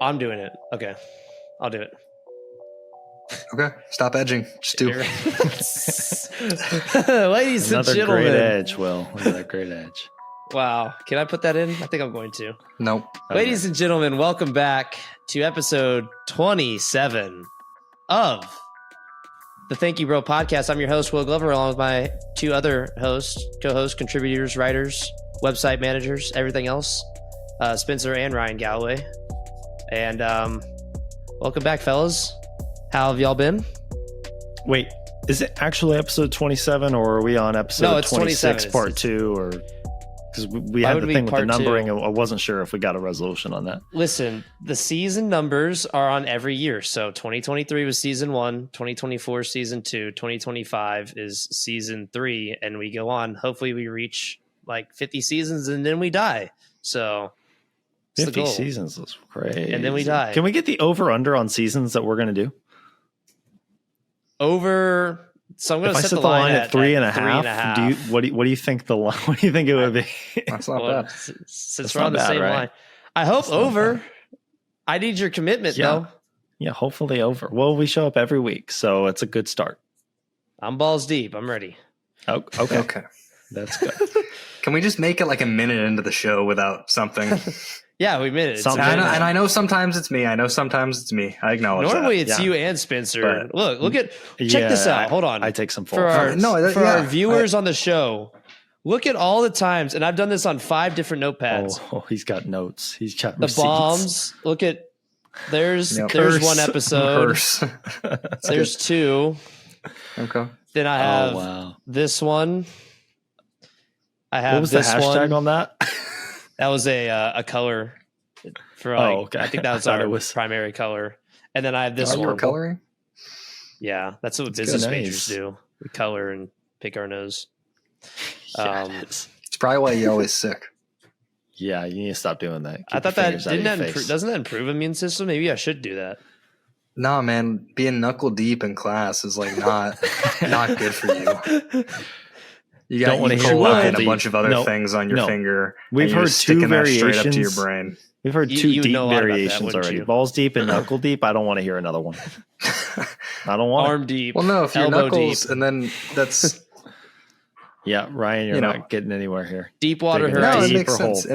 I'm doing it. Okay. I'll do it. Okay. Stop edging. Just do. Ladies and gentlemen. Great edge, Will. Another great edge. Wow. Can I put that in? I think I'm going to. Nope. Ladies and gentlemen, welcome back to episode 27 of the Thank You Bro podcast. I'm your host, Will Glover, along with my two other hosts, co-hosts, contributors, writers, website managers, everything else, Spencer and Ryan Galloway. And welcome back, fellas. How have y'all been? Wait, is it actually episode 27 or are we on episode 26 part 2? Or because we had the thing with the numbering, I wasn't sure if we got a resolution on that. Listen, the season numbers are on every year. So 2023 was season 1, 2024 season 2, 2025 is season 3, and we go on. Hopefully we reach like 50 seasons and then we die. So 50 seasons is crazy. And then we die. Can we get the over-under on seasons that we're going to do? Over... So I'm going to set the line at 3.5. What do you think the line? What do you think it would be? That's not bad. Since we're on the same line, I hope over. I need your commitment though. Yeah, hopefully over. Well, we show up every week, so it's a good start. I'm balls deep. I'm ready. Oh, okay, that's good. Can we just make it like a minute into the show without something? Yeah, we made it. I know sometimes it's me. I acknowledge Normally that. It's you and Spencer. But look at check this out. Hold on. I take some for our viewers on the show. Look at all the times, and I've done this on 5 different notepads. Oh, he's got notes. He's got the receipts. Bombs. Look at there's one episode. There's 2. Okay. Then I have this one. I have what was the hashtag on that? That was a color for I think that was our primary color. And then I have this one. Coloring? Yeah, that's what business majors do. We color and pick our nose. It's probably why you're always sick. Yeah, you need to stop doing that. I thought that doesn't that improve immune system? Maybe I should do that. Nah, man, being knuckle deep in class is like not good for you. You don't want to hear a bunch of other things on your finger. We've heard 2 variations straight up to your brain. We've heard 2 deep variations already. Balls deep and knuckle deep. I don't want to hear another one. I don't want arm deep. Well, no, if you're knuckles, deep. And then that's yeah, Ryan, you're not getting anywhere here. Deep water horizon. No, it makes sense.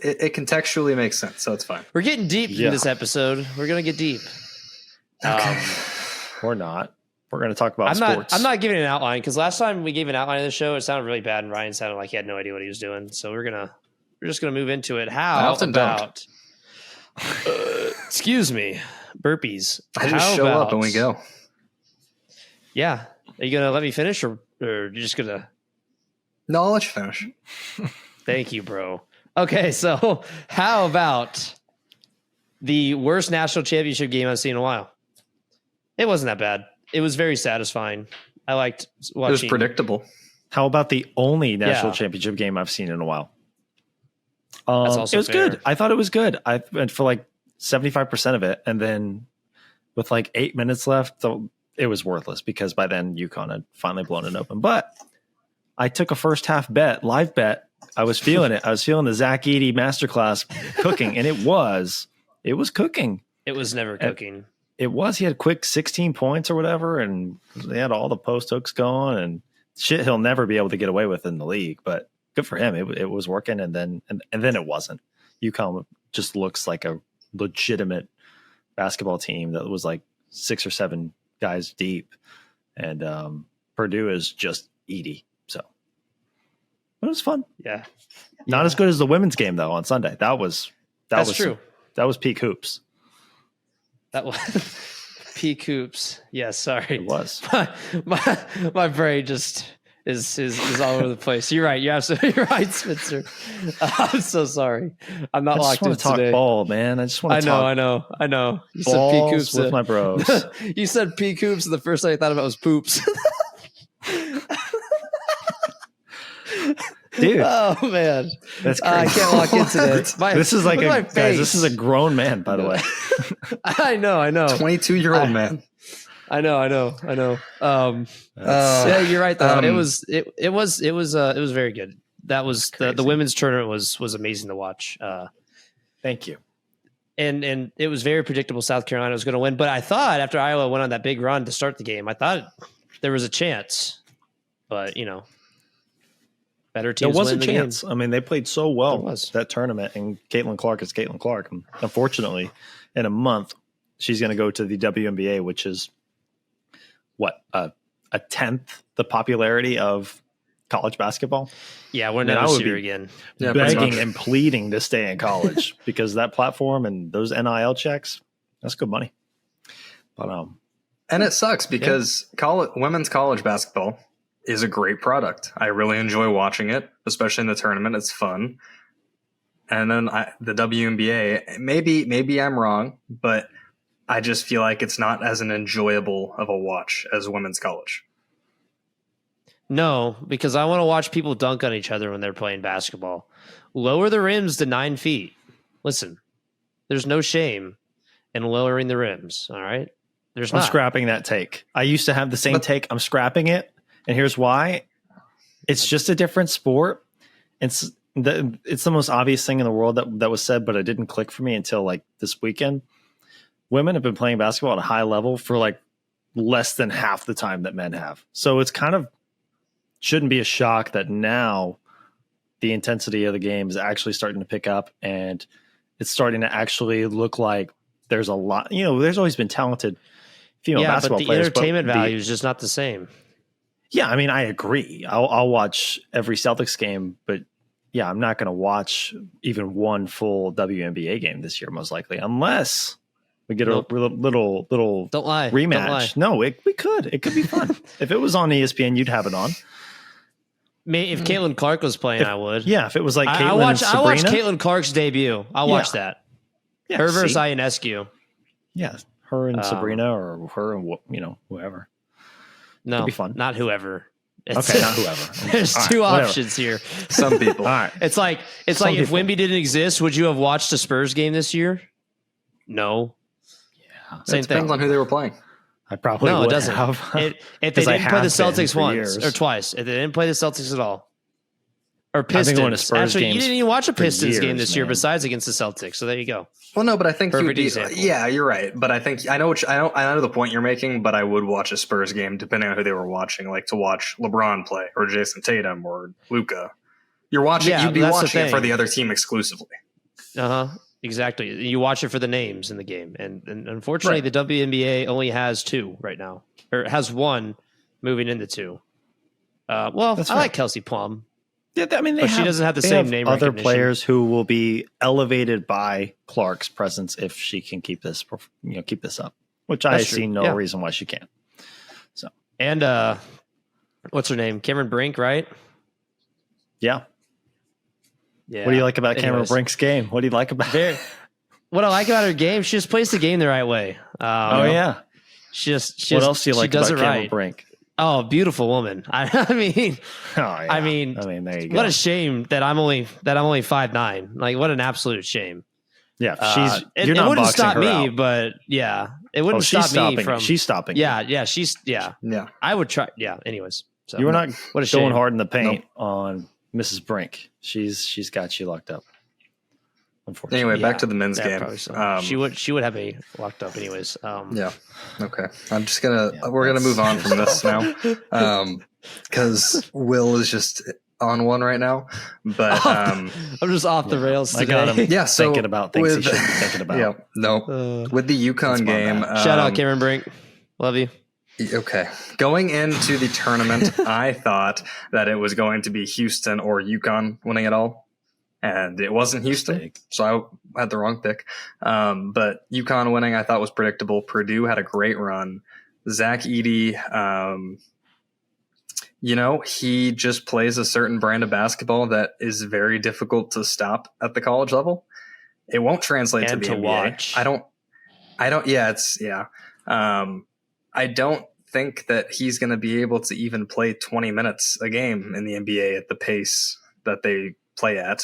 It contextually makes sense, so it's fine. We're getting deep in this episode. We're gonna get deep. Okay. Or not. We're going to talk about sports. I'm not giving an outline because last time we gave an outline of the show, it sounded really bad, and Ryan sounded like he had no idea what he was doing. So we're just gonna move into it. How about? Excuse me, burpees. I just show up and we go. Yeah, are you gonna let me finish, or you're just gonna? No, I'll let you finish. Thank you, bro. Okay, so how about the worst national championship game I've seen in a while? It wasn't that bad. It was very satisfying. I liked watching. It was predictable. How about the only national championship game I've seen in a while? That's also it was good. I thought it was good. I went for like 75% of it. And then with like 8 minutes left, it was worthless because by then UConn had finally blown it open. But I took a first half live bet. I was feeling it. I was feeling the Zach Edey masterclass cooking. And it was cooking. It was never cooking. It was. He had quick 16 points or whatever, and they had all the post hooks going and shit he'll never be able to get away with in the league. But good for him. It was working, and then it wasn't. UConn just looks like a legitimate basketball team that was like 6 or 7 guys deep, and Purdue is just Edey. So it was fun. Yeah, not as good as the women's game though on Sunday. That was true. That was peak hoops. That was peak hoops. Yeah, sorry. It was. My brain just is all over the place. You're right. You're absolutely right, Spencer. I'm so sorry. I'm not locked in today. I just want to talk ball, man. I just want to talk. I know. You said peak hoops with my bros. You said peak hoops, and the first thing I thought about was poops. Dude, oh man, that's crazy. I can't walk in today. This is like guys. This is a grown man, by the way. I know. 22-year-old man. I know. Yeah, you're right though. It was very good. That was the women's tournament was amazing to watch. Thank you. and it was very predictable South Carolina was going to win. But I thought after Iowa went on that big run to start the game, I thought there was a chance. But, better teams there was win a chance. Game. I mean, they played so well that tournament, and Caitlin Clark is Caitlin Clark. And unfortunately, in a month, she's going to go to the WNBA, which is a tenth the popularity of college basketball. Yeah, we're never see her again. Begging and pleading to stay in college because that platform and those NIL checks, that's good money. But and it sucks because women's college basketball is a great product. I really enjoy watching it, especially in the tournament. It's fun. And then the WNBA, maybe I'm wrong, but I just feel like it's not as an enjoyable of a watch as women's college. No, because I want to watch people dunk on each other when they're playing basketball. Lower the rims to 9 feet. Listen, there's no shame in lowering the rims. All right. I'm scrapping that take. I used to have the same take. I'm scrapping it. And here's why. It's just a different sport. It's the most obvious thing in the world that was said, but it didn't click for me until like this weekend. Women have been playing basketball at a high level for like less than half the time that men have. So it's kind of shouldn't be a shock that now the intensity of the game is actually starting to pick up, and it's starting to actually look like there's a lot. There's always been talented female basketball players. But the entertainment value is just not the same. Yeah, I mean, I agree. I'll watch every Celtics game, but yeah, I'm not going to watch even one full WNBA game this year, most likely, unless we get a little Don't lie. rematch. Don't lie. No, we could. It could be fun. If it was on ESPN, you'd have it on. If Caitlin Clark was playing, I would. Yeah, if it was like Caitlin I watched Sabrina. Caitlin Clark's debut. I'll watch that. Yeah, her versus Ionescu. Yeah, her and Sabrina, or her and whoever. No, it'd be fun. Not whoever. Okay, not whoever. There's two options here. Some people. All right. It's like if Wemby didn't exist, would you have watched a Spurs game this year? No. Yeah, same thing. Depends on who they were playing. I probably would it doesn't. have. If they didn't play the Celtics once or twice, if they didn't play the Celtics at all, or Pistons. Actually, you didn't even watch a Pistons game this year besides against the Celtics. So there you go. Well, no, but I think perfect example. Yeah, you're right. But I think I know the point you're making. But I would watch a Spurs game depending on who they were watching, like to watch LeBron play or Jason Tatum or Luka. You're watching. You'd be watching it for the other team exclusively. Exactly. You watch it for the names in the game, and unfortunately, the WNBA only has 2 right now, or has 1 moving into 2. I like Kelsey Plum. Yeah, I mean, she doesn't have the same name. Other players who will be elevated by Clark's presence if she can keep this up, which I see no reason why she can't. So and what's her name? Cameron Brink, right? Yeah. Yeah. What do you like about Cameron Brink's game? What do you like about her? What I like about her game, she just plays the game the right way. Yeah. She what else do you like about Cameron Brink? Oh, beautiful woman. I mean, there you go. What a shame that I'm only 5'9". Like, what an absolute shame. Yeah, it wouldn't stop me, but yeah, it wouldn't stop me from. She's stopping. Yeah, she's. I would try. Yeah. Anyways, so you were not going hard in the paint on Mrs. Brink. She's got you locked up. Unfortunately. Anyway, back to the men's game. So. She would have me locked up anyways. Yeah. Okay. I'm just we're gonna move on from this now, because Will is just on one right now. But I'm just off the rails today. I got him. Yeah. So thinking about things he shouldn't be thinking about. Yeah. No. With the UConn game. Shout out Cameron Brink. Love you. Okay. Going into the tournament, I thought that it was going to be Houston or UConn winning it all. And it wasn't Houston, so I had the wrong pick. But UConn winning, I thought was predictable. Purdue had a great run. Zach Edey, he just plays a certain brand of basketball that is very difficult to stop at the college level. It won't translate to the NBA. Watch. I don't. Yeah, I don't think that he's going to be able to even play 20 minutes a game in the NBA at the pace that they play at.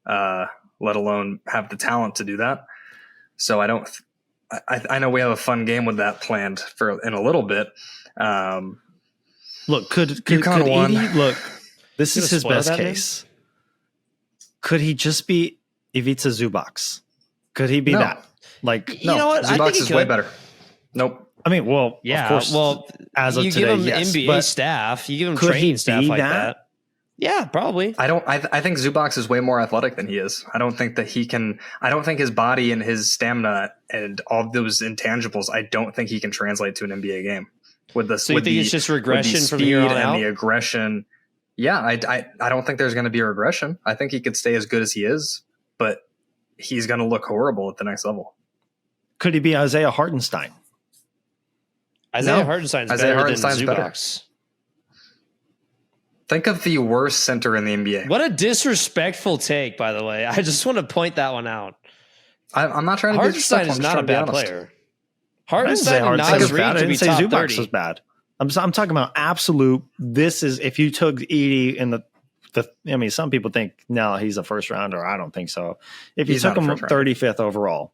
Let alone have the talent to do that. So I know we have a fun game with that planned in a little bit. Look, could Edey, look, this is his best case. Could he just be Ivica Zubac? Could he be No. that? Like, You no. know what? I think Zubac he is way could. better. Nope. I mean, well, Yeah, of course. well, as of you today, give him yes, NBA but staff, you give him could he training staff be like that? that. Yeah, probably. I think Zubac is way more athletic than he is. I don't think that he can. I don't think his body and his stamina and all those intangibles. I don't think he can translate to an NBA game with the. So you with think the, it's just with the regression from speed here on and out? the aggression. Yeah, I don't think there's going to be a regression. I think he could stay as good as he is, but he's going to look horrible at the next level. Could he be Isaiah Hartenstein? Isaiah No. Hartenstein's Isaiah better Hartenstein's than better. Zubac. Think of the worst center in the NBA. What a disrespectful take, by the way. I just want to point that one out. I'm not trying to be Hartenstein disrespectful. is I'm just not a trying to be bad honest. player. I didn't say Hartenstein and Hartenstein Nas was Reed bad. I could be didn't say top Zubac 30. was bad. I'm talking about absolute. This is if you took Edie in the. I mean, some people think no, he's a first rounder. I don't think so. If you He's took not a him first rounder. 35th overall,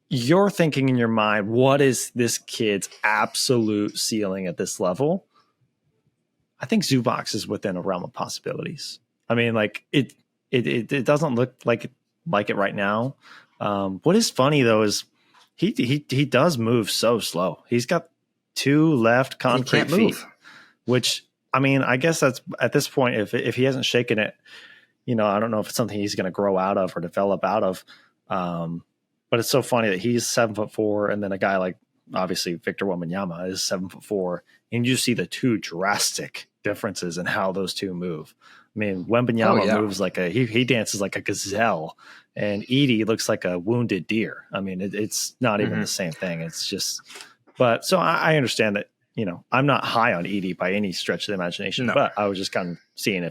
you're thinking in your mind, what is this kid's absolute ceiling at this level? I think Zubac is within a realm of possibilities. I mean, like it doesn't look like it right now. What is funny though is he does move so slow. He's got two left He concrete can't feet, move. which I mean, I guess that's at this point, if he hasn't shaken it, you know, I don't know if it's something he's going to grow out of or develop out of. But it's so funny that he's 7'4", and then a guy like obviously Victor Wembanyama is 7'4", and you see the two drastic differences in how those two move. I mean, Wembanyama moves like he dances like a gazelle, and Edie looks like a wounded deer. I mean, it's not even the same thing. It's just, but so I understand that. You know, I'm not high on Edie by any stretch of the imagination, but I was just kind of seeing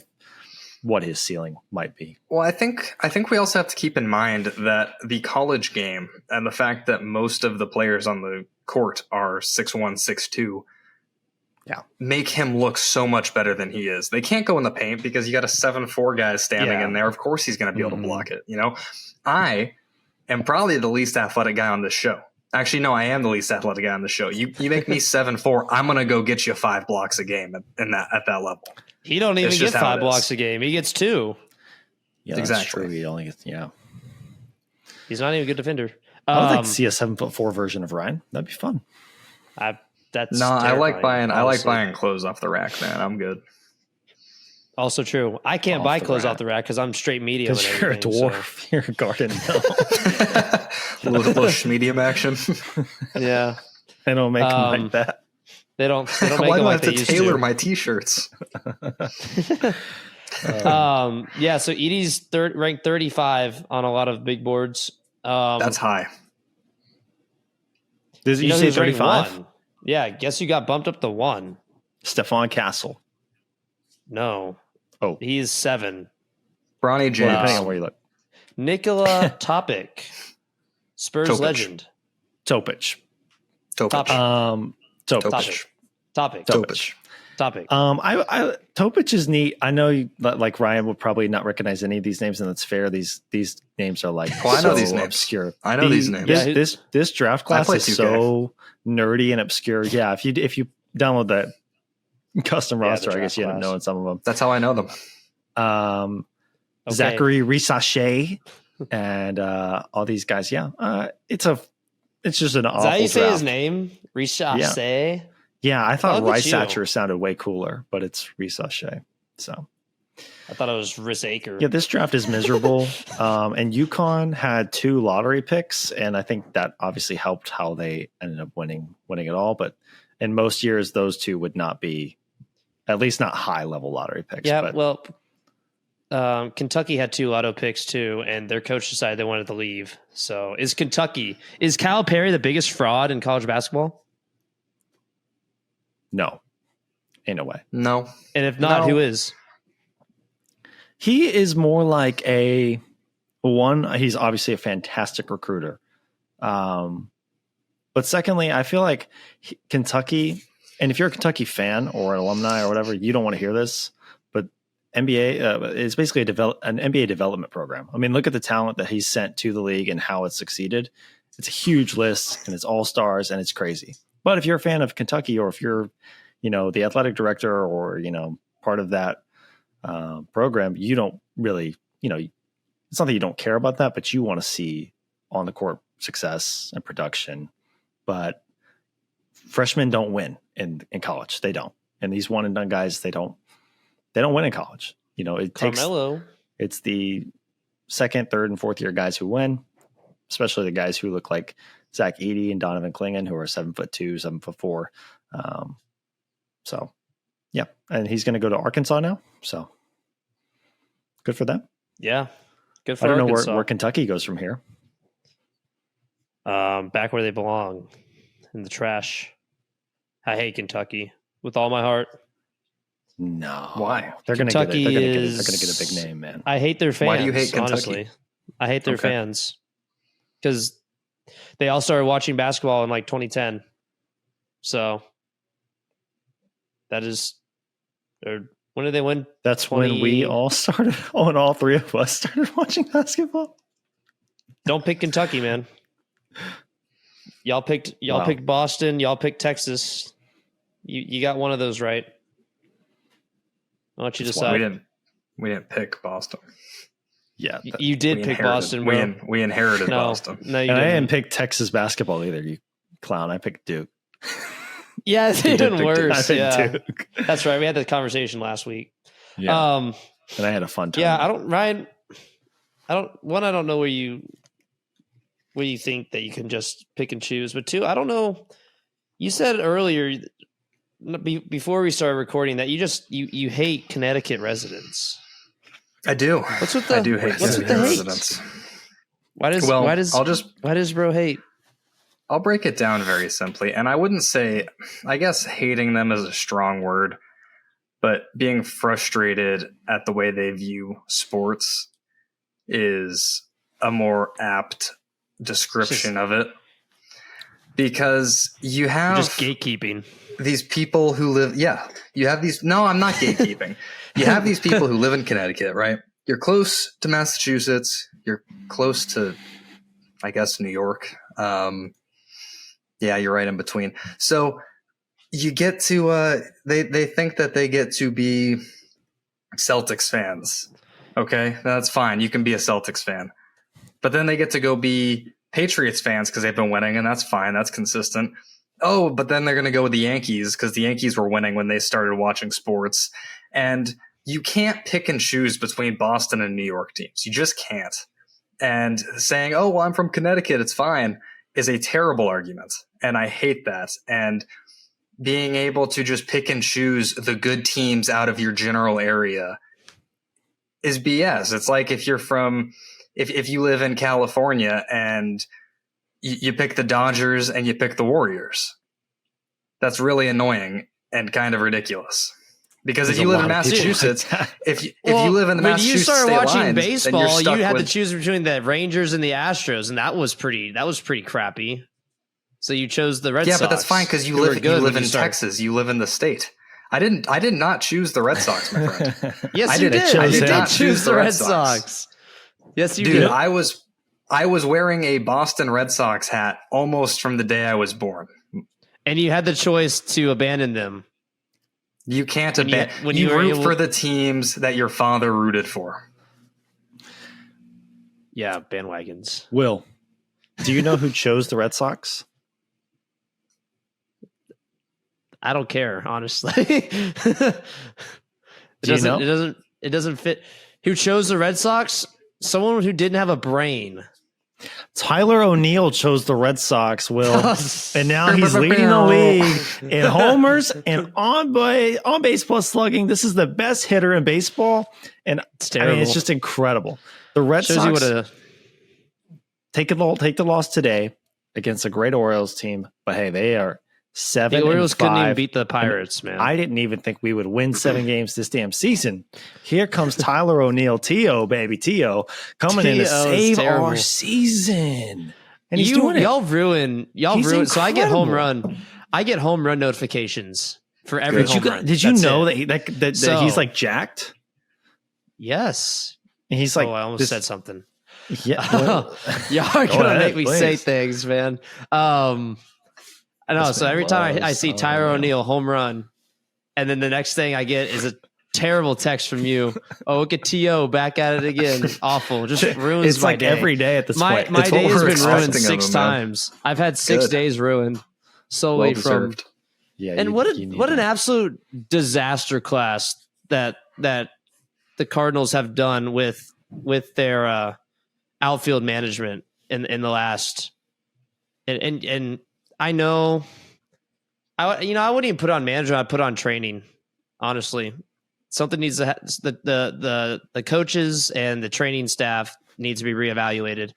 what his ceiling might be. Well, I think we also have to keep in mind that the college game and the fact that most of the players on the court are 6'1", 6'2", make him look so much better than he is. They can't go in the paint because you got a 7'4" guy standing in there. Of course he's going to be able to block it. You know, I am probably the least athletic guy on this show. Actually, no, I am the least athletic guy on the show. You make me 7'4", I'm going to go get you 5 blocks a game at that level. He don't even It's get just how 5 it blocks is. a game. He gets 2. Yeah, that's Exactly. true. He only gets, He's not even a good defender. I would like to see a 7'4" version of Ryan. That'd be fun. That's No, I like terrifying, buying honestly. clothes off the rack, man. I'm good. Also true. I can't Off buy the clothes rack. off the rack because I'm straight medium. Because and you're a everything, so- dwarf. You're a garden gnome. little medium action. Yeah, I don't make them Um, like that. they don't make Why them do I like have they to used tailor to. my t-shirts? Yeah, so Edie's ranked 35 on a lot of big boards. That's high. Did you know say who's ranked 35? 1? Yeah, guess you got bumped up to 1. Stephon Castle. No. Oh. He's 7. Bronny Well, James. depending on where you look. Nikola Topic, Spurs Topic. legend. Topic. Topic. Topic. Topic. Topic. Topic. Topic. Topic is neat. I know, like Ryan would probably not recognize any of these names, and that's fair. These names are like Oh, I know so these names. obscure. I know these names. Yeah, This draft class play is 2K. so nerdy and obscure. Yeah, if you download that custom Yeah, the roster, I draft guess you end up class. knowing some of them. That's how I know them. Okay. Zachary Risachet and all these guys. Yeah, it's just an Is awful that how you say draft. his name? Risha. Yeah, I thought Oh, look at Rice-Satcher sounded way cooler, but it's Risachet. So I thought it was Risaker. yeah, this draft is miserable. And UConn had 2 lottery picks, and I think that obviously helped how they ended up winning it all. But in most years, those 2 would not be, at least not high level lottery picks. Yeah, but well, Kentucky had 2 lotto picks too, and their coach decided they wanted to leave. So is Cal Perry the biggest fraud in college basketball? no, in a way. No. And if not, No. who is? He is more like he's obviously a fantastic recruiter. But secondly, I feel like Kentucky, and if you're a Kentucky fan or an alumni or whatever, you don't want to hear this, but NBA is basically an NBA development program. I mean, look at the talent that he's sent to the league and how it's succeeded. It's a huge list and it's all stars and it's crazy. But if you're a fan of Kentucky, or if you're, the athletic director or, part of that program, you don't really, it's not that you don't care about that, but you want to see on the court success and production, but freshmen don't win in college. They don't. And these one and done guys, they don't win in college. You know, it's the second, third, and fourth year guys who win, especially the guys who look like Zach Edey and Donovan Clingan, who are 7'2", 7'4". So yeah. And he's going to go to Arkansas now. So good for them. Yeah. Good for I don't Arkansas. know where Kentucky goes from here. Back where they belong, in the trash. I hate Kentucky with all my heart. No. Why? They're going to get Kentucky they're going to get a big name, man. I hate their fans. Why do you hate Kentucky? Honestly, I hate their Okay. fans because they all started watching basketball in like 2010. So that is, or when did they win? That's when we all started, when all three of us started watching basketball. Don't pick Kentucky, man. Y'all picked Boston. Y'all picked Texas. You got one of those right. I'll let you That's decide. We didn't pick Boston. Yeah. You did pick Boston, bro. We inherited Boston. No, you And I didn't. didn't pick Texas basketball either, you clown. I picked Duke. Yeah, it's You did even pick Duke. worse. I Yeah, picked Duke. that's right. We had that conversation last week. Yeah. And I had a fun time. I don't know where you think that you can just pick and choose, but two, I don't know. You said earlier before we started recording that you hate Connecticut residents. I do. What's with the I do hate what's with the Connecticut hate? residents. Why does bro hate? I'll break it down very simply. And I wouldn't say, I guess hating them is a strong word, but being frustrated at the way they view sports is a more apt description of it. Because you have Just gatekeeping. these people who live, you have these, no, I'm not gatekeeping. You have these people who live in Connecticut, right? You're close to Massachusetts. You're close to, I guess, New York. Yeah, you're right in between. So you get to, they think that they get to be Celtics fans. Okay, that's fine. You can be a Celtics fan. But then they get to go be Patriots fans because they've been winning, and that's fine. That's consistent. Oh, but then they're going to go with the Yankees because the Yankees were winning when they started watching sports. And you can't pick and choose between Boston and New York teams. You just can't. And saying, oh, well, I'm from Connecticut, it's fine, is a terrible argument. And I hate that. And being able to just pick and choose the good teams out of your general area is BS. It's like if you're from, if you live in California and you pick the Dodgers and you pick the Warriors. That's really annoying and kind of ridiculous. Because if you live in Massachusetts, if you live in the Massachusetts when you started state watching lines, baseball, then you had to choose between the Rangers and the Astros, and that was pretty crappy. So you chose the Red Sox. Yeah, but that's fine because you live in Texas. You live in the state. I did not choose the Red Sox, my friend. Yes, you did. I You did did not choose the Red Sox. Yes, you did. Dude, I was wearing a Boston Red Sox hat almost from the day I was born. And you had the choice to abandon them. You can't abandon. You root for the teams that your father rooted for. Yeah, bandwagons. Will, do you know who chose the Red Sox? I don't care, honestly. It doesn't fit. Who chose the Red Sox? Someone who didn't have a brain. Tyler O'Neill chose the Red Sox, Will, and now he's leading the league in homers and on base plus slugging. This is the best hitter in baseball, and it's terrible. I mean, it's just incredible. The Red Sox take the loss today against a great Orioles team, but hey, they are 7-5. The Orioles couldn't even beat the Pirates, man. I didn't even think we would win 7 games this damn season. Here comes Tyler O'Neill, T.O., baby, T.O., coming in to save our season. And he's doing it. Y'all ruin. So I get home run notifications for every home run. Did you know that he's like jacked? Yes. And he's like, I almost said something. Yeah. Y'all are going to make me say things, man. I know. So every time I see Tyler O'Neill home run, and then the next thing I get is terrible text from you. Oh, look at T.O. back at it again. Awful. Just ruins It's my like day. every day at this My point. my It's what day has we're been ruined expecting of 6 him, man. times. I've had 6 Good. days ruined solely Well from. deserved. Yeah, And what an absolute disaster class that the Cardinals have done with their outfield management in the last. And I know, I wouldn't even put on manager. I put on training. Honestly, something needs to the coaches and the training staff needs to be reevaluated,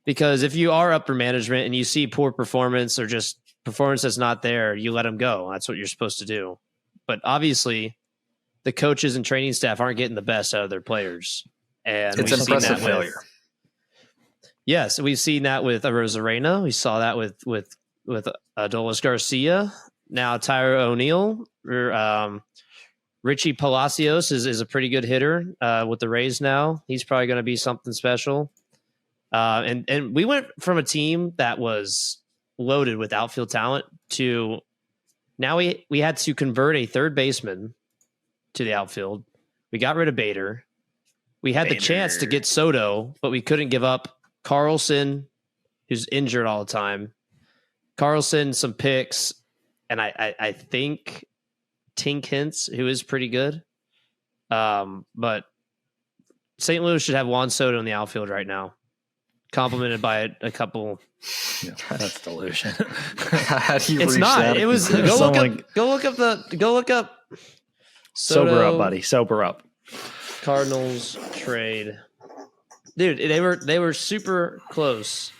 because if you are upper management and you see poor performance or just performance that's not there, you let them go. That's what you're supposed to do. But obviously, the coaches and training staff aren't getting the best out of their players, and It's we've seen impressive that failure. Yes, we've seen that with Arozarena. We saw that with Adolis Garcia. Now Tyler O'Neill. Richie Palacios is a pretty good hitter with the Rays now. He's probably going to be something special. And we went from a team that was loaded with outfield talent to now we had to convert a third baseman to the outfield. We got rid of Bader. We had the chance to get Soto, but we couldn't give up Carlson, who's injured all the time. Carlson, some picks, and I think Tink Hintz, who is pretty good. But St. Louis should have Juan Soto in the outfield right now, complimented by a couple. Yeah, that's delusion. How do you It's reach not. that It was conclusion? go look up. Sober Soto, up, buddy. Sober up. Cardinals trade, dude. They were super close,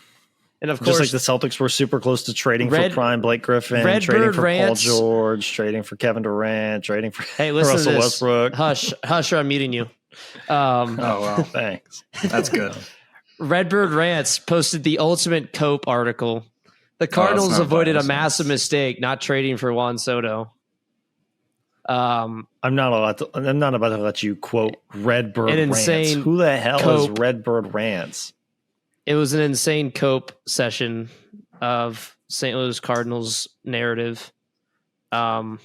and of Just course, like the Celtics were super close to trading for prime Blake Griffin, Redbird trading for rants. Paul George, trading for Kevin Durant, trading for hey, listen Russell to this. Westbrook. Hush, or I'm muting you. Oh wow, Thanks. that's good. Redbird Rants posted the ultimate Cope article. The Cardinals not avoided a biased. massive mistake not trading for Juan Soto. I'm not about to let you quote Redbird An Rants. insane Who the hell Cope. is Redbird Rants? It was an insane Cope session of St. Louis Cardinals narrative. Yeah,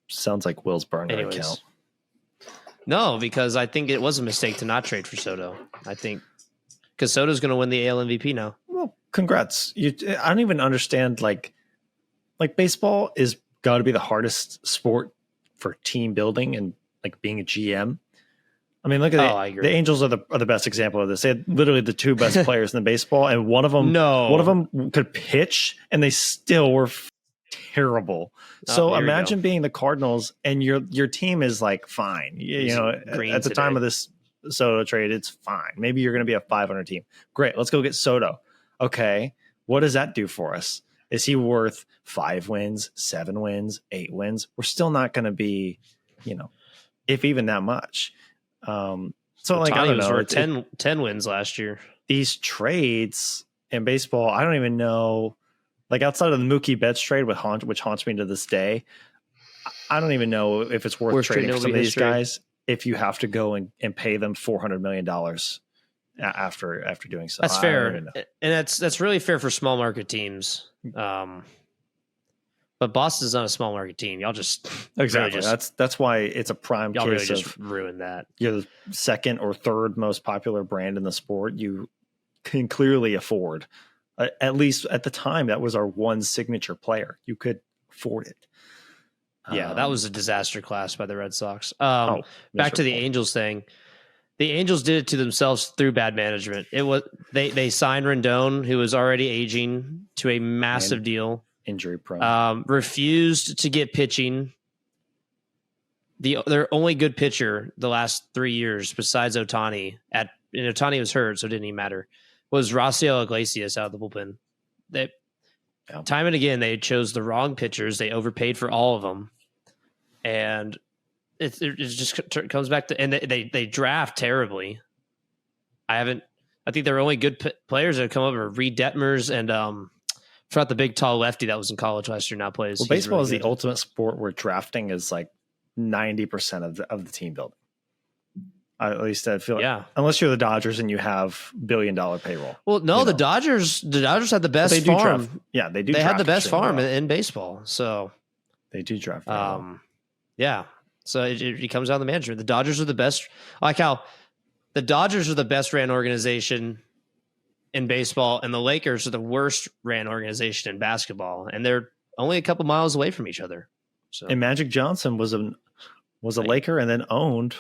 sounds like Will's burner Anyways. account. No, because I think it was a mistake to not trade for Soto. I think because Soto's going to win the AL MVP now. Well, congrats. I don't even understand like baseball is got to be the hardest sport for team building and like being a GM. I mean, look at I agree. the Angels are the best example of this. They had literally the two best players in the baseball, and one of them could pitch, and they still were terrible. So here we imagine go. being the Cardinals, and your team is like fine. You know, green at the time today. of this Soto trade, it's fine. Maybe you're going to be a 500 team. Great, let's go get Soto. Okay, what does that do for us? Is he worth 5 wins, 7 wins, 8 wins? We're still not going to be, if even that much. So like, I don't was know. worth 10 wins last year. These trades in baseball, I don't even know. Like outside of the Mookie Betts trade, which haunts me to this day, I don't even know if it's worth Worst trade trading in for some of MLB these history. guys if you have to go and pay them $400 million after doing so. That's I don't fair, even know. and that's really fair for small market teams. But Boston's not a small market team. Y'all just Exactly. really just, That's why it's a prime y'all really case just of ruined that. you're the second or third most popular brand in the sport. You can clearly afford, at least at the time, that was our one signature player. You could afford it. Yeah, that was a disaster class by the Red Sox. Oh, Back to the miserable. Angels thing. The Angels did it to themselves through bad management. It was they signed Rendon, who was already aging, to a massive deal. Injury prone. Refused to get pitching. Their only good pitcher the last 3 years, besides Ohtani, and Ohtani was hurt, so it didn't even matter, was Raciel Iglesias out of the bullpen. Time and again, they chose the wrong pitchers. They overpaid for all of them, and it just comes back to, and they draft terribly. I think their only good players that have come over are Reed Detmers and forgot the big tall lefty that was in college last year now plays. Well, He's baseball really is the good. ultimate sport where drafting is like 90% of the team building. At least I feel like, Yeah. unless you're the Dodgers and you have $1 billion payroll. Well, no, you the know. Dodgers had the But best they do farm. draft. Yeah, they do. They had draft the best extremely farm well. in baseball. So, They do draft. very well. yeah. So it comes down to the manager. The Dodgers are the best. I like how the Dodgers are the best ran organization in baseball, and the Lakers are the worst ran organization in basketball, and they're only a couple miles away from each other. So And Magic Johnson was a Laker and then owned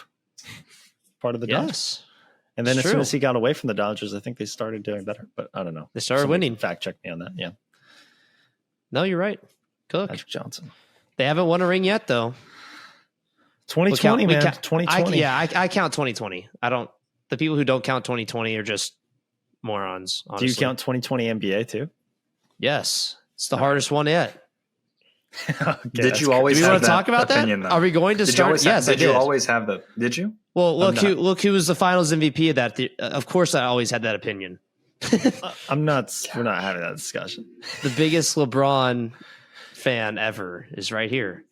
part of the Dodgers. yes, And then it's as soon true. as he got away from the Dodgers, I think they started doing better. But I don't know. They started Somebody winning. Fact check me on that. Yeah, No, you're right. Cook. Magic Johnson. They haven't won a ring yet, though. 2020, We man. count- 2020. I count 2020. I don't. The people who don't count 2020 are just morons. Honestly. Do you count 2020 NBA too? Yes, it's the hardest one yet. Okay, Did that's you good. always Do we have want to that talk about opinion, that? though? Are we going to Did you start? always Yes, have, I did did. you always have the? Did you? Well, I'm look who was the Finals MVP of that. Of course, I always had that opinion. I'm not. We're not having that discussion. The biggest LeBron fan ever is right here.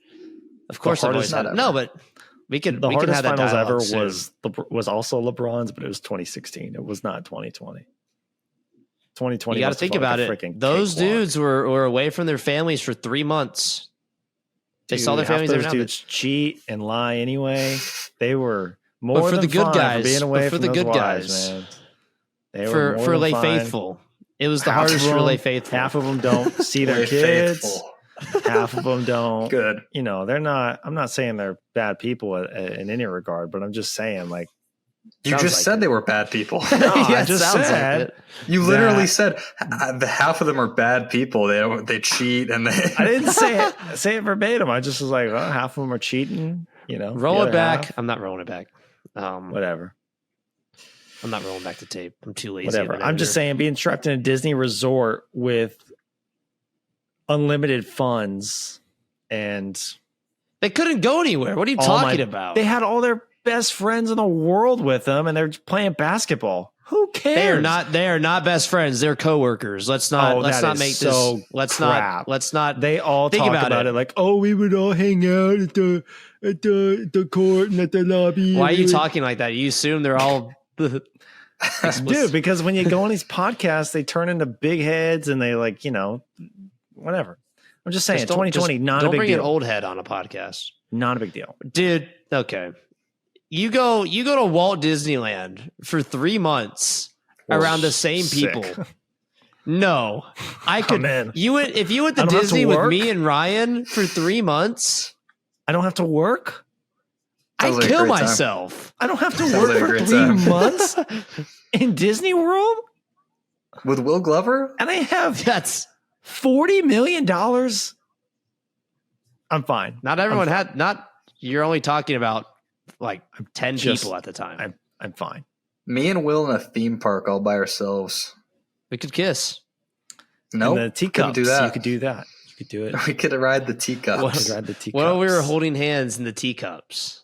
Of course, I've always hardest had it. ever. No, but we could. The we could hardest have that finals ever dialogue soon. was also LeBron's, but it was 2016. It was not 2020. 2020. You got to must have think felt about like a it. freaking Those cakewalk. dudes were away from their families for 3 months. They saw their Dude, half families every those now and then. dudes cheat and lie anyway. They were more for than the good fine guys, for being away but for from the those good wives, guys. man. They were For more for than lay fine. faithful. It was the Half hardest of for them- lay faithful. Half of them don't see their Way kids. faithful. Half of them don't. Good. You know, they're not. I'm not saying they're bad people in any regard, but I'm just saying, like, You Sounds just like said it. they were bad people. No, I Yeah, it just sounds like said it. You literally that- said the half of them are bad people. They cheat and they. I didn't say it verbatim. I just was like, well, half of them are cheating. You know, Roll the it other back. half, I'm not rolling it back. whatever. I'm not rolling back the tape. I'm too lazy. Whatever. of an I'm just editor. saying, being trapped in a Disney resort with unlimited funds and They couldn't go anywhere. What are you all talking about? They had all their best friends in the world with them, and they're playing basketball. Who cares? They are not best friends. They're coworkers. Let's not that not is make so this let's crap. not They all Think talk about about it. it like, oh, we would all hang out at the court and at the lobby. Why are you talking like that? You assume they're all Dude, because when you go on these podcasts, they turn into big heads and they like, you know, whatever. I'm just saying, Just don't- 2020, just not a don't big bring deal. an old head on a podcast. Not a big deal. Dude, okay. You go to Walt Disneyland for 3 months around the same Sick. people. No. I could in. if you went to I don't have to Disney with work? me and Ryan for 3 months, I don't have to work. I'd Sounds like a kill great time. myself. I don't have to Sounds work like a for great 3 time. months in Disney World, With Will Glover? and I have That's $40 million. I'm fine. not everyone had not you're only talking about like 10 just- people at the time. I'm fine. Me and Will in a theme park all by ourselves. We could kiss. No, And the teacups. do that. You could do that. You could do it. We could ride the teacups. What? You could ride the teacups. What if we were holding hands in the teacups?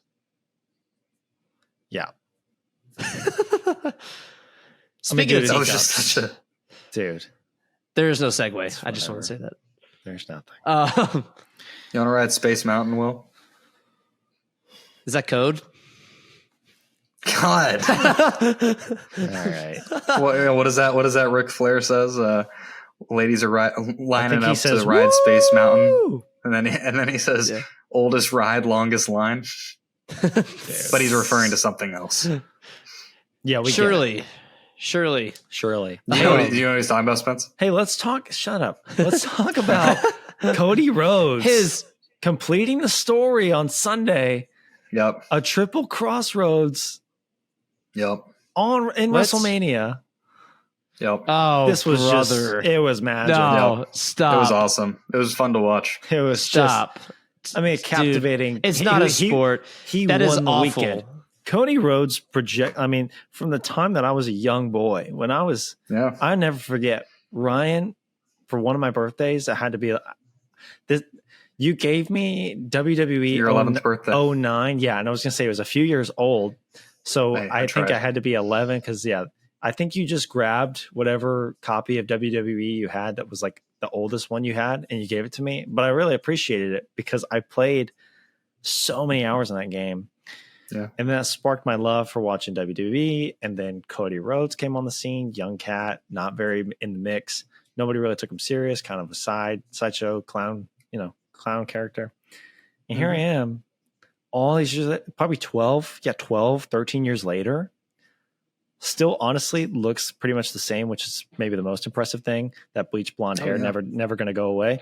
Yeah, Speaking of dude, That was teacups, just such a. dude. there is no segue. I just want to say whatever. that. There's nothing. You want to ride Space Mountain, Will? Is that code? God, All right. what is that? What is that? Ric Flair says. Ladies are lining he up says, to ride Space Mountain, "Woo!" and then he says, Yeah. "Oldest ride, longest line." But he's referring to something else. Yeah, we Surely. surely. Do you know what he's talking about, Spence? Hey, let's talk. Shut up. Let's talk about Cody Rhodes. His completing the story on Sunday, Yep. a triple crossroads Yep. in Let's- WrestleMania. Yep. This was brother. just, it was magic. no, It stop. was awesome. It was fun to watch. It was Stop. just, I mean, captivating. Dude, it's not a sport. He That won is the awful. weekend. Cody Rhodes from the time that I was a young boy, Yeah. I never forget Ryan, for one of my birthdays, I had to be this. You gave me WWE Your 11th birthday. 09. Yeah. And I was going to say it was a few years old. So Hey, I I think tried. I had to be 11 because, I think you just grabbed whatever copy of WWE you had that was like the oldest one you had and you gave it to me. But I really appreciated it because I played so many hours in that game. Yeah. And that sparked my love for watching WWE. And then Cody Rhodes came on the scene, young cat, not very in the mix. Nobody really took him serious, kind of a sideshow clown character. And here I am, all these years, probably 12, 13 years later, still honestly looks pretty much the same, which is maybe the most impressive thing. That bleach blonde hair, never going to go away.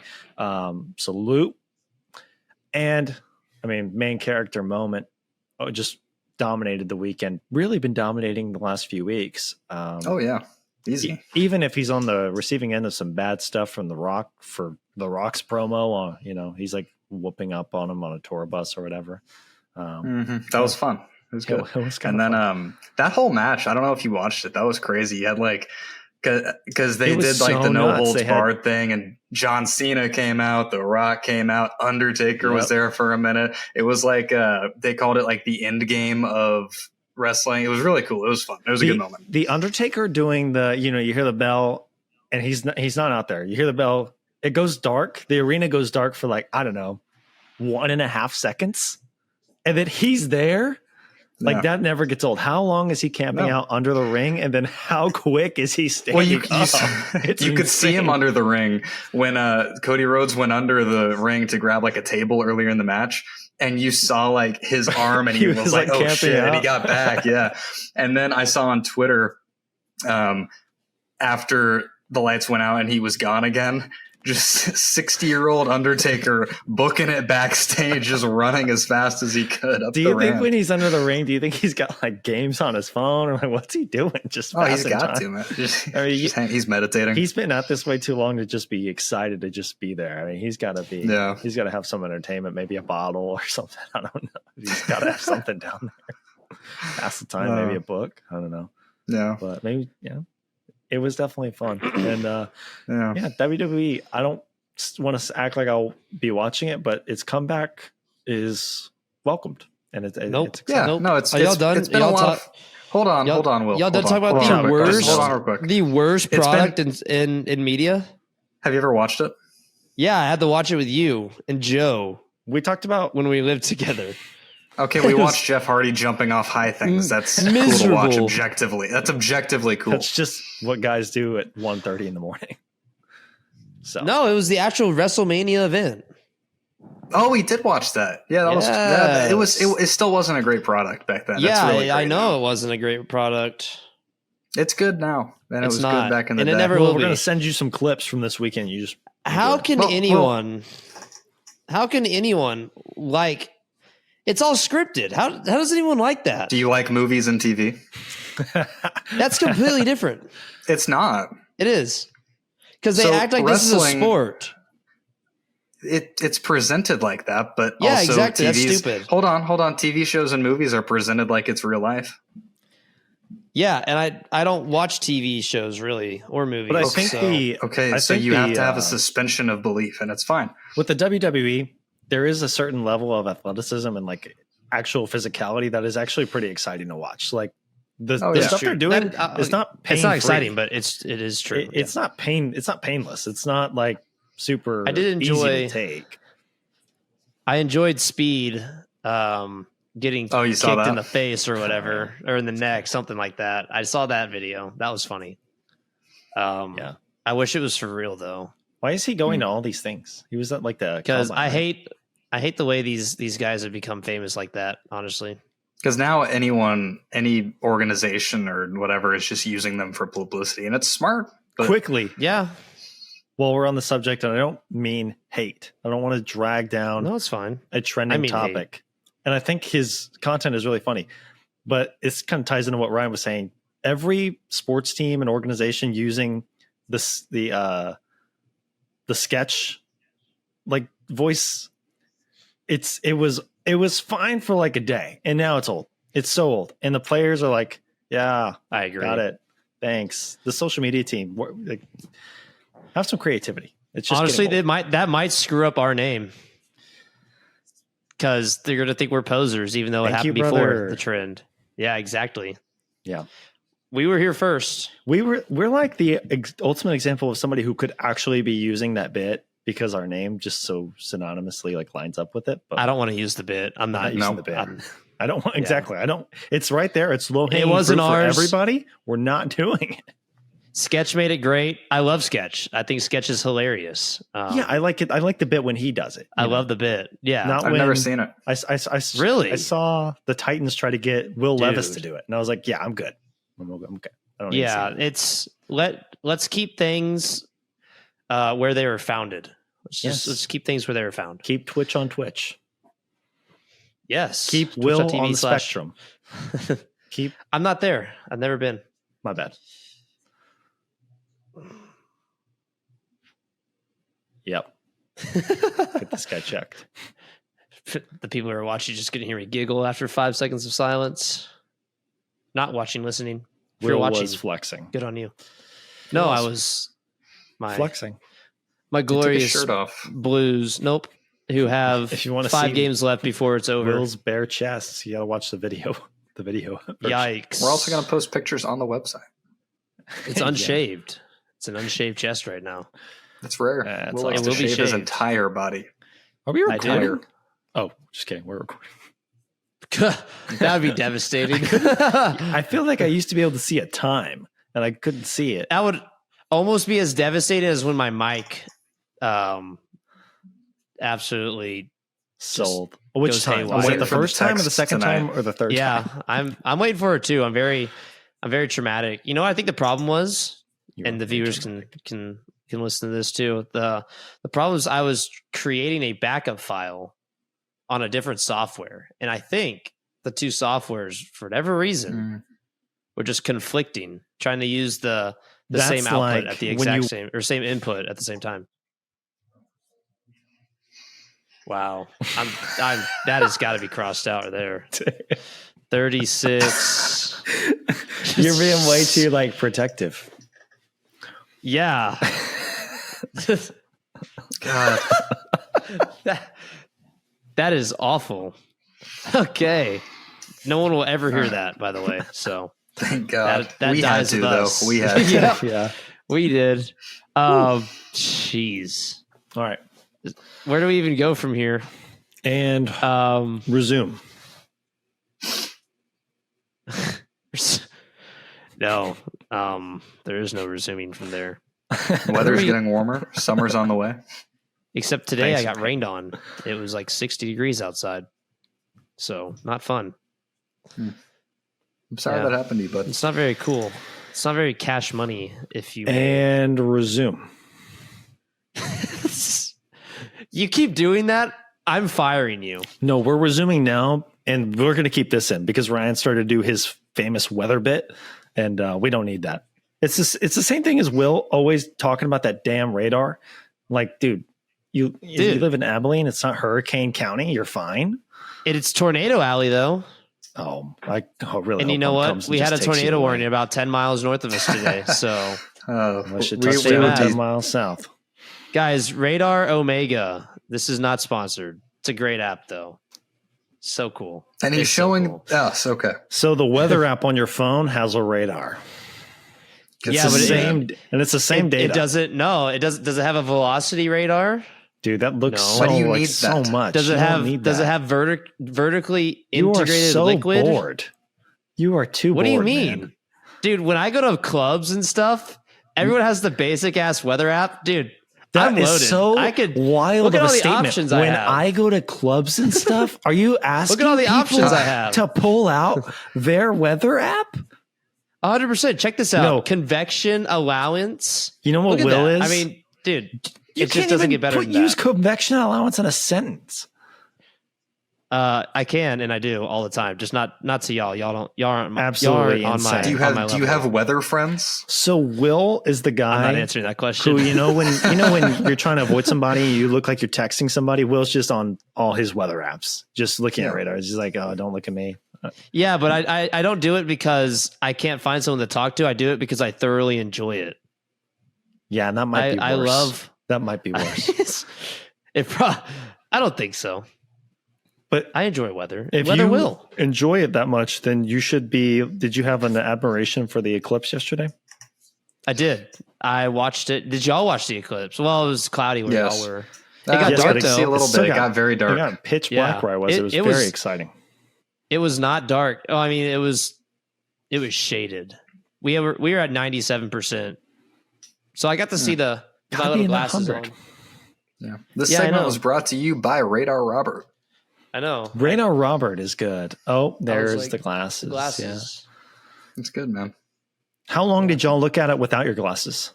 Salute. And I mean, main character moment, just dominated the weekend, really been dominating the last few weeks. Easy. Even if he's on the receiving end of some bad stuff from The Rock for The Rock's promo, he's like whooping up on him on a tour bus or whatever. That was fun. It was good. It was and then that whole match, I don't know if you watched it. That was crazy. You had like, because they did like the no holds barred thing, and John Cena came out, The Rock came out, Undertaker was there for a minute. It was like they called it like the end game of wrestling. It was really cool. It was fun. It was a good moment. The Undertaker doing the, you hear the bell and he's not out there. You hear the bell. It goes dark. The arena goes dark for like, I don't know, 1.5 seconds. And then he's there. Like that never gets old. How long is he camping out under the ring? And then how quick is he standing up? You could see him under the ring when Cody Rhodes went under the ring to grab like a table earlier in the match. And you saw like his arm and he was like, oh shit. And he got back. Yeah. And then I saw on Twitter after the lights went out and he was gone again, just 60-year-old Undertaker booking it backstage, just running as fast as he could up the ramp. Do you think when he's under the ring, do you think he's got like games on his phone, or like what's he doing? Just he's got to, man. He's meditating. He's been out this way too long to just be excited to just be there. I mean, he's got to be. Yeah. He's got to have some entertainment, maybe a bottle or something. I don't know. He's got to have something down there. Pass the time, maybe a book. I don't know. Yeah, but maybe It was definitely fun. And WWE, I don't want to act like I'll be watching it, but its comeback is welcomed. And it's exciting. No, it's y'all done? It's been a lot of, hold on, Will. Y'all done talking about the worst product in media? Have you ever watched it? Yeah, I had to watch it with you and Joe. We talked about when we lived together. Okay, we watched Jeff Hardy jumping off high things. That's cool to watch objectively. That's objectively cool. That's just what guys do at 1:30 in the morning. So no, it was the actual WrestleMania event. Oh, we did watch that. Yeah, it still wasn't a great product back then. Yeah, really I know it wasn't a great product. It's good now, and it was good back in the day. It never will be. We're going to send you some clips from this weekend. You just how can anyone like? It's all scripted. How does anyone like that? Do you like movies and TV? That's completely different. It's not. It is. Because they act like this is a sport. It's presented like that, but yeah, also exactly. TVs, that's stupid. Hold on. TV shows and movies are presented like it's real life. Yeah, and I don't watch TV shows really or movies. But I think so you have to have a suspension of belief, and it's fine. With the WWE, there is a certain level of athleticism and like actual physicality that is actually pretty exciting to watch. Like the stuff they're doing, it's not exciting, but it is true. It's not painless. It's not like super. I did enjoy easy to take. I enjoyed Speed getting kicked in the face or whatever, or in the neck, something like that. I saw that video. That was funny. I wish it was for real though. Why is he going to all these things? He was at like the because I hate the way these guys have become famous like that. Honestly, because now any organization or whatever is just using them for publicity, and it's smart. But quickly, yeah. Well, we're on the subject, and I don't mean hate. I don't want to drag down. No, it's fine. A trending topic, hate. And I think his content is really funny, but it kind of ties into what Ryan was saying. Every sports team and organization using the sketch like voice, it was fine for like a day, and now it's old. It's so old, and the players are like, yeah, I agree, got it, thanks. The social media team, like, have some creativity. It's just honestly that might screw up our name because they're gonna think we're posers, even though it happened before the trend. Yeah, exactly. Yeah. We were here first. We're like the ultimate example of somebody who could actually be using that bit because our name just so synonymously like lines up with it. But I don't want to use the bit. I'm not using the bit. I don't want exactly. I don't. It's right there. It's low hanging. It wasn't fruit ours. For everybody. We're not doing it. Sketch made it great. I love Sketch. I think Sketch is hilarious. Yeah, I like it. I like the bit when he does it. I love the bit. Yeah. Not I've when never seen it. Really? I saw the Titans try to get Will Levis to Dude. do it, and I was like, "Yeah, I'm good. I'm okay. I don't need to Yeah, see it." it's let's keep things where they were founded. Let's keep things where they were found. Keep Twitch on Twitch. Yes. Keep Will on Twitch.tv/ the spectrum. Keep. I'm not there. I've never been. My bad. Yep. Get this guy checked. The people who are watching just gonna hear me giggle after 5 seconds of silence. Not watching, listening. If you're Will watching, was flexing. good on you. No, I was my Flexing. my He took his glorious shirt off. Blues. Nope. Who have If you wanna 5 see games left before it's over. Will's bare chests. You got to watch the video. The video. version. Yikes. We're also going to post pictures on the website. It's Yeah. unshaved. It's an unshaved chest right now. It's rare. It's Will likes awesome. to It will be shave his shaved. entire body. Are we I do. recording? Oh, just kidding. We're recording. That would be devastating. I feel like I used to be able to see a time, and I couldn't see it. That would almost be as devastating as when my mic absolutely Sold. Which goes time? haywire. Was it Waiting the for the first time or the text second tonight. time or the third yeah, time? I'm waiting for it too. I'm very traumatic. You know what I think the problem was, You and are the very viewers dramatic. can listen to this too. The problem is I was creating a backup file on a different software, and I think the two softwares, for whatever reason, were just conflicting, trying to use the That's same output like at the when exact you- same or same input at the same time. Wow, I'm that has got to be crossed out there. 36. You're being way too like protective. Yeah. God. That is awful. Okay. No one will ever hear that, by the way. So Thank God. that we had dies to, with though. us. We had to. Yeah. Yeah. we did. Jeez. All right. Where do we even go from here? And resume. No. There is no resuming from there. Weather's getting warmer. Summer's on the way. Except today Thanks. I got rained on. It was like 60 degrees outside. So not fun. I'm sorry Yeah. that happened to you, bud. It's not very cool. It's not very cash money if you And resume. you keep doing that, I'm firing you. No, we're resuming now, and we're going to keep this in because Ryan started to do his famous weather bit, and we don't need that. It's the same thing as Will always talking about that damn radar. Like, dude, you live in Abilene. It's not Hurricane County. You're fine. It's Tornado Alley though. Oh, really? And you hope know one what? comes and We had a just takes you tornado away. warning about 10 miles north of us today. So I should we, touch we down would 10 be, miles south. guys, Radar Omega. This is not sponsored. It's a great app though. So cool. and he's It's so showing cool. us. Okay. So the weather app on your phone has a radar. It's Yeah, the but it- same. And it's the same data. It doesn't. No, it does. Does it have a velocity radar? Dude, that looks No. so, Why do you like, need so that? much. Does You it don't have? need Does it that. have vertically You are integrated so liquid? bored. You are too What bored. do you mean, man. dude? When I go to clubs and stuff, everyone has the basic ass weather app, dude. That I'm is loaded. so I could wild look at of a all the statement. options I when have. I go to clubs and stuff, are you asking Look at all the people options I have. to pull out their weather app? 100%. Check this out. No. Convection allowance. You know what Look at Will that. is? I mean, dude, you it just doesn't get better than use that. convection allowance in a sentence. I can and I do all the time. Just not to y'all. Y'all aren't Absolutely y'all aren't on my. insane. Do you on my have level. weather friends? So Will is the I'm guy not answering that question. who when you're trying to avoid somebody, you look like you're texting somebody. Will's just on all his weather apps, just looking at Yeah. radar. He's just like, oh, don't look at me. Yeah, but I don't do it because I can't find someone to talk to. I do it because I thoroughly enjoy it. Yeah, and that might be worse. I love that might be worse. I don't think so. But I enjoy weather. if Weather you will. enjoy it that much, then you should be. Did you have an admiration for the eclipse yesterday? I did. I watched it. Did y'all watch the eclipse? Well, it was cloudy where Yes. y'all were. got yes, dark, to see though. a little Still bit. It got very It dark. got pitch Yeah. black where I was. It was It very was- exciting. It was not dark. Oh, I mean, it was shaded. We were at 97% So I got to see my Gotta be little in that glasses 100. on. Yeah. This Yeah, I segment know. was brought to you by Radar Robert. I know. Radar Robert is good. Oh, there's like, the glasses. The glasses. It's good, man. Yeah. How long did y'all look at it without your glasses?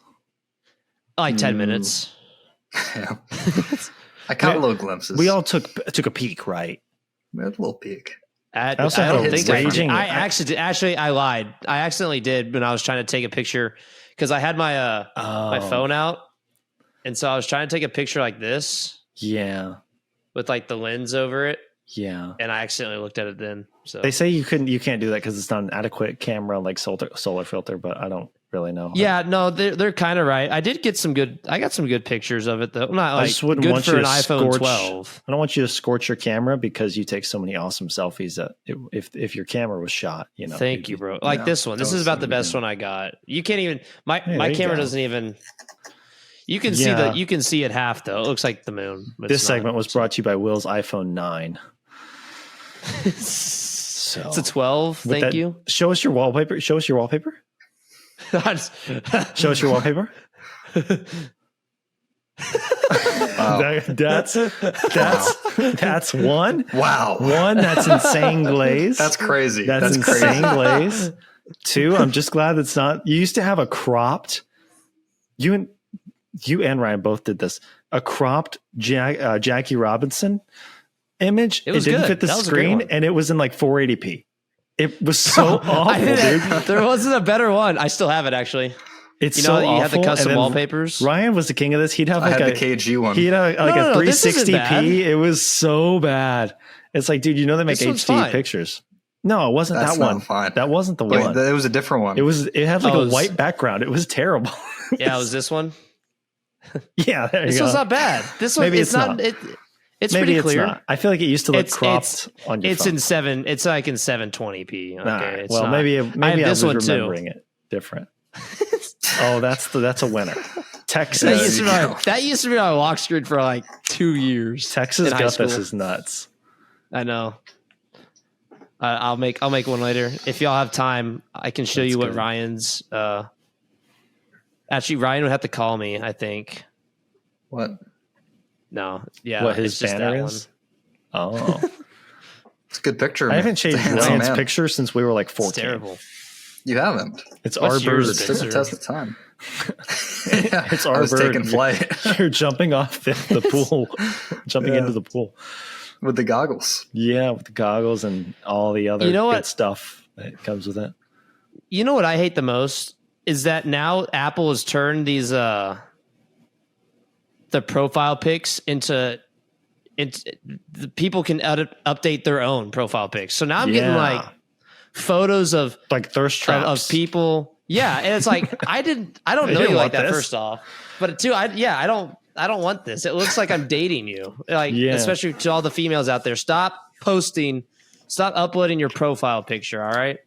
Like 10 minutes. Yeah. I caught little glimpses. We all took a peek, right? We had a little peek. I also I had don't a think I did. raging- Actually, I lied. I accidentally did when I was trying to take a picture because I had my my phone out, and so I was trying to take a picture like this Yeah, with like the lens over it, yeah. and I accidentally looked at it then. So They say you can't do that because it's not an adequate camera like solar filter, but I don't really know. yeah, no, they're kind of right. I did get some good. I got some good pictures of it though. Not I like just wouldn't good want for you an to iPhone scorch- 12. I don't want you to scorch your camera because you take so many awesome selfies that if your camera was shot, you know. Thank you, bro. Like yeah, this one. This that is was about the really best good. one I got. You can't even my Hey, my there you camera go. doesn't even. You can Yeah. you can see it half though. It looks like the moon. but This it's not. segment was brought to you by Will's iPhone 9. So It's a 12. with Thank that- you. Show us your wallpaper. Show us your wallpaper. I just- Show us your wallpaper. Wow. That's one. Wow. One, that's insane glaze. That's crazy. That's crazy. insane glaze. Two, I'm just glad it's not. You used to have a cropped. You and Ryan both did this. A cropped Jackie Robinson image. It was didn't good. fit the That was a great screen, one. and it was in like 480p. It was so awful, I did dude. it. There wasn't a better one. I still have it actually. It's You so know, you awful. have the custom And then wallpapers. Ryan was the king of this. He'd have I like had a the KG one. He'd have like No, a this isn't 360p. bad. It was so bad. It's like, dude, you know they make This one's HD fine. pictures. No, it wasn't That's that not one. fine. That wasn't the Wait, one. it was a different one. It had like Oh, a it was- white background. It was terrible. Yeah, it was this one. Yeah, there you This go. one's not bad. This one, Maybe it's it's not. not. It's Maybe pretty it's clear. not. I feel like it used to look It's- cropped on your It's phone. in 7. It's like in 720p. Okay, All right. it's Well, not- maybe I have I this was one too. remembering it different. Oh, that's a winner. That Texas. used, to be my, that used to be my lock screen for like 2 years. Texas in high got this school. is nuts. I know. I'll make one later. If y'all have time, I can show That's you what good. Ryan's. Actually, Ryan would have to call me. I think. What? No, yeah. What his it's just banner that is? one. Oh, It's a good picture. I haven't changed Handsome Ryan's man. picture since we were like It's 14. terrible. You haven't. It's What's our yours, bird. Stood the Spencer? test of time. It's I our was bird. taking flight You're jumping off the pool, jumping Yeah. into the pool. with the goggles. Yeah, with the goggles and all the other You know good what? stuff that comes with it. You know what I hate the most is that now Apple has turned these the profile pics into the people can update their own profile pics. So now I'm getting Yeah. like photos of Like thirst traps. people. Yeah, and it's like I don't know You you didn't like want that this. first off. But two, I don't want this. It looks like I'm dating you. Like Yeah. especially to all the females out there. Stop uploading your profile picture, all right?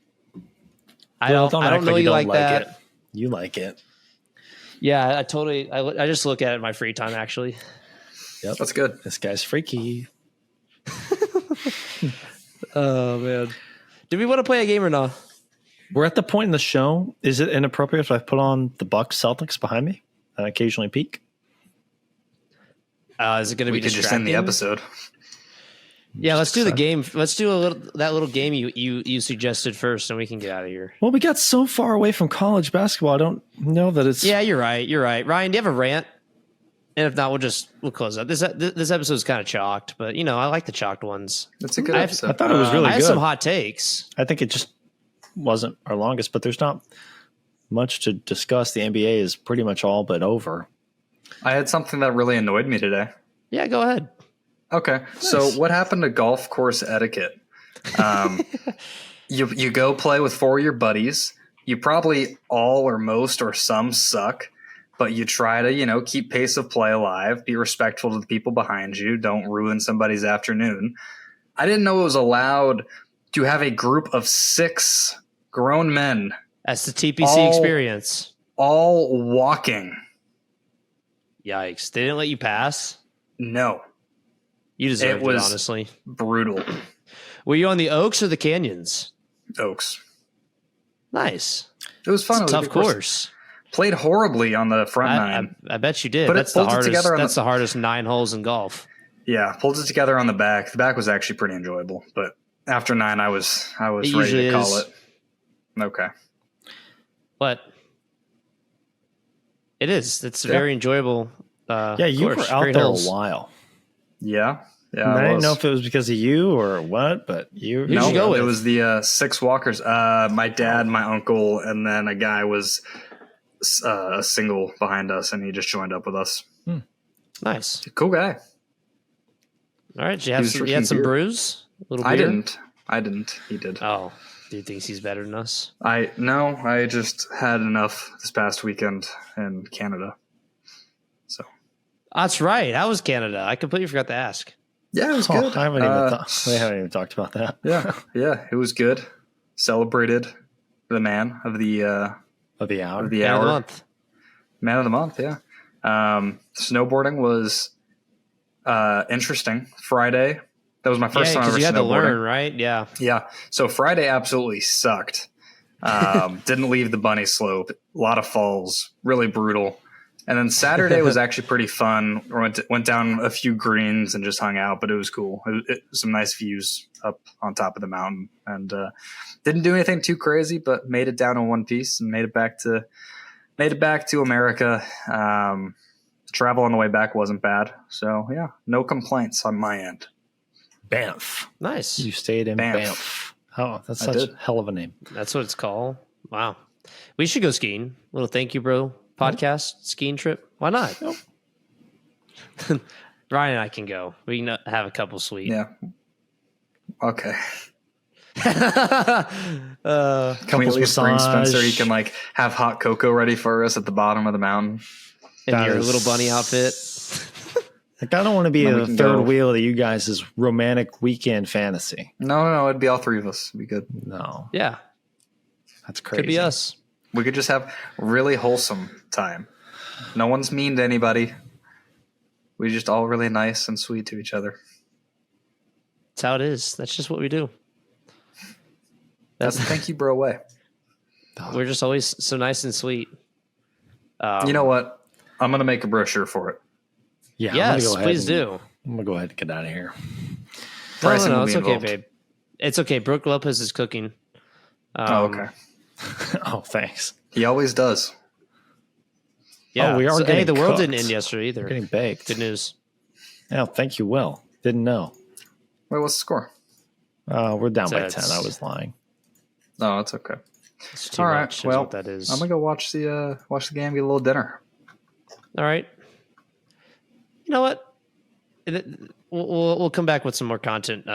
I Well, don't act know you don't like that. it. You like it. Yeah, I just look at it in my free time actually. Yep. That's good. This guy's freaky. Oh man. Do we want to play a game or not? We're at the point in the show. Is it inappropriate if I put on the Bucks Celtics behind me and occasionally peek? Is it going to be We could just end the distracting? episode. Yeah, let's do the game. Let's do that little game you suggested first, and we can get out of here. Well, we got so far away from college basketball. I don't know that it's. Yeah, you're right. You're right. Ryan, do you have a rant? And if not, we'll close out. This episode's kind of chalked, but I like the chalked ones. It's a good I episode. thought it was really I have good. some hot takes. I think it just wasn't our longest, but there's not much to discuss. The NBA is pretty much all but over. I had something that really annoyed me today. Yeah, go ahead. Okay, so what happened to golf course etiquette? You go play with 4 of your buddies. You probably all or most or some suck, but you try to keep pace of play alive. Be respectful to the people behind you. Don't ruin somebody's afternoon. I didn't know it was allowed to have a group of 6 grown men That's the TPC All- experience. all walking. Yikes! They didn't let you pass. No, You deserved it, was- honestly. brutal. Were you on the Oaks or the Canyons? Oaks. Nice. It was fun. It's It a was tough good course. Played horribly on the front nine. I bet you did. But it That's the pulled it hardest. together on That's the- the hardest 9 holes in golf. Yeah, pulled it together on the back. The back was actually pretty enjoyable, but after 9, I was It ready usually to call is. it. Okay. But it is. It's Yeah. very enjoyable. Yeah, you course. were out Great there holes. a while. Yeah. Yeah. And I it didn't was. know if it was because of you or what, but you. Who'd you go with? It was the 6 walkers. My dad, my uncle, and then a guy was a single behind us, and he just joined up with us. Nice. Cool guy. All right. He was You drinking had some beer. brews? A little beer? I didn't. He did. Oh, do you think he's better than us? I just had enough this past weekend in Canada. So That's right. How was Canada? I completely forgot to ask. yeah, it was Oh, good. I haven't even we haven't even talked about that. yeah, it was good. Celebrated the man of the Of the hour. of the Man of hour, the month. man of the month. Yeah. Snowboarding was interesting. Friday, that was my first Yeah, time ever because you had to snowboarding. learn, right? Yeah. Yeah. So Friday absolutely sucked. Didn't leave the bunny slope. A lot of falls. Really brutal. And then Saturday was actually pretty fun. Went down a few greens and just hung out, but it was cool. Some nice views up on top of the mountain, and didn't do anything too crazy, but made it down in one piece and made it back to America. Travel on the way back wasn't bad, so yeah, no complaints on my end. Banff. Nice. You stayed in Banff. Banff. Oh, that's I such did. a hell of a name. That's what it's called. Wow. We should go skiing. Little thank you, bro. Podcast skiing trip. Why not? Ryan and I can go. We can have a couple sweet. Yeah. Okay. uh, Can we at Couples least bring Spencer? He massage. can like have hot cocoa ready for us at the bottom of the mountain. in That your is- little bunny outfit. Like, I don't want to be Then we the can third go. wheel of you guys' romantic weekend fantasy. No, it'd be all 3 of us. It'd be good. No, Yeah. that's crazy. Could be us. We could just have really wholesome time. No one's mean to anybody. We just all really nice and sweet to each other. That's how it is. That's just what we do. That's the thank you, bro way. We're just always so nice and sweet. You know what? I'm gonna make a brochure for it. Yeah, I'm Yes, gonna go ahead please and- do. I'm gonna go ahead and get out of here. Pricing No, will it's be okay, involved. babe. It's okay. Brooke Lopez is cooking. Oh, okay. Oh, thanks. He always does. Yeah. Oh, we are hey, getting the world didn't cooked. end yesterday either. We're getting baked. Good news. Oh, thank you, Will. Didn't know. Wait, what's the score? We're down by That's- 10. I was lying. No, it's okay. It's too All right, much. Is well, what that is. I'm gonna go watch the game, get a little dinner. All right. You know what? We'll come back with some more content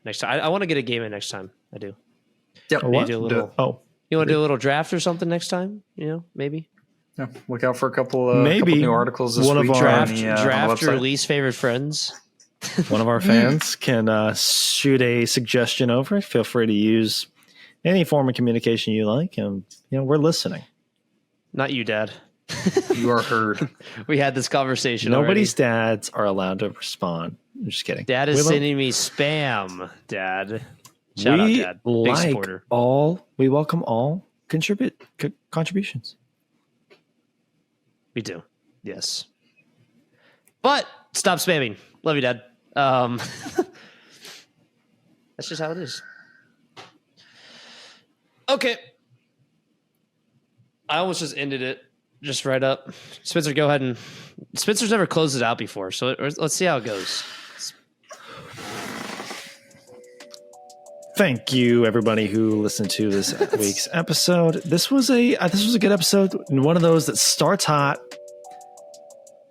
next time. I want to get a game in next time. I do. Yep. Or what? Maybe do a little. Oh, You want to do a little draft or something next time? You know, maybe Yeah, look out for a couple Maybe couple new articles this one of week. our- draft on the draft your website. least favorite friends. one of our fans can shoot a suggestion over. Feel free to use any form of communication you like, and we're listening. Not you, Dad. You are heard. We had this conversation. Nobody's dads are allowed to respond. I'm just kidding. Dad is We love- sending me spam. Dad, shout we out, Dad. Big like supporter. we welcome all contributions. We do. Yes. But stop spamming. Love you, Dad. That's just how it is. Okay. I almost just ended it just right up. Spencer, go ahead and Spencer's never closed it out before, so let's see how it goes. Thank you, everybody who listened to this week's episode. This was a good episode. One of those that starts hot,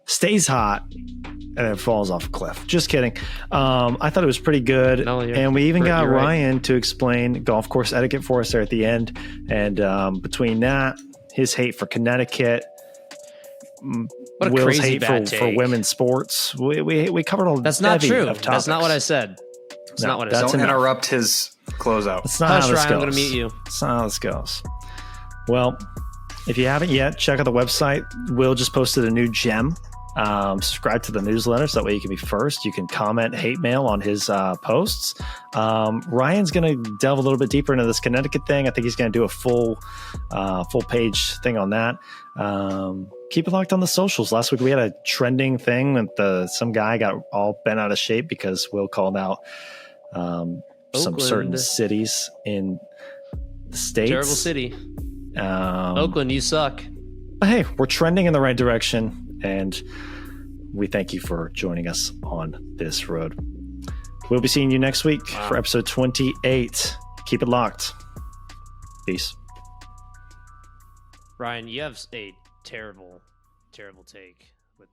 stays hot, and then falls off a cliff. Just kidding. I thought it was pretty good, No, you're- and we even got you're right. Ryan to explain golf course etiquette for us there at the end. And between that, his hate for Connecticut, What a Will's crazy hate bad for take. women's sports, we covered all. That's not bevy true. of That's not what I topics. said. That's No, not what I that's said. Don't enough. interrupt his closeout. That's not Hush, how this Ryan, goes. I'm gonna mute you. That's not how this goes. Well, if you haven't yet, check out the website. Will just posted a new gem Subscribe to the newsletter so that way you can be first. You can comment hate mail on his posts. Ryan's going to delve a little bit deeper into this Connecticut thing. I think he's going to do a full page thing on that. Keep it locked on the socials. Last week we had a trending thing with some guy got all bent out of shape because Will called out some certain cities in the States. Terrible city. Oakland, you suck. But hey, we're trending in the right direction. And we thank you for joining us on this road. We'll be seeing you next week for episode 28. Keep it locked. Peace. Ryan, you have a terrible, terrible take with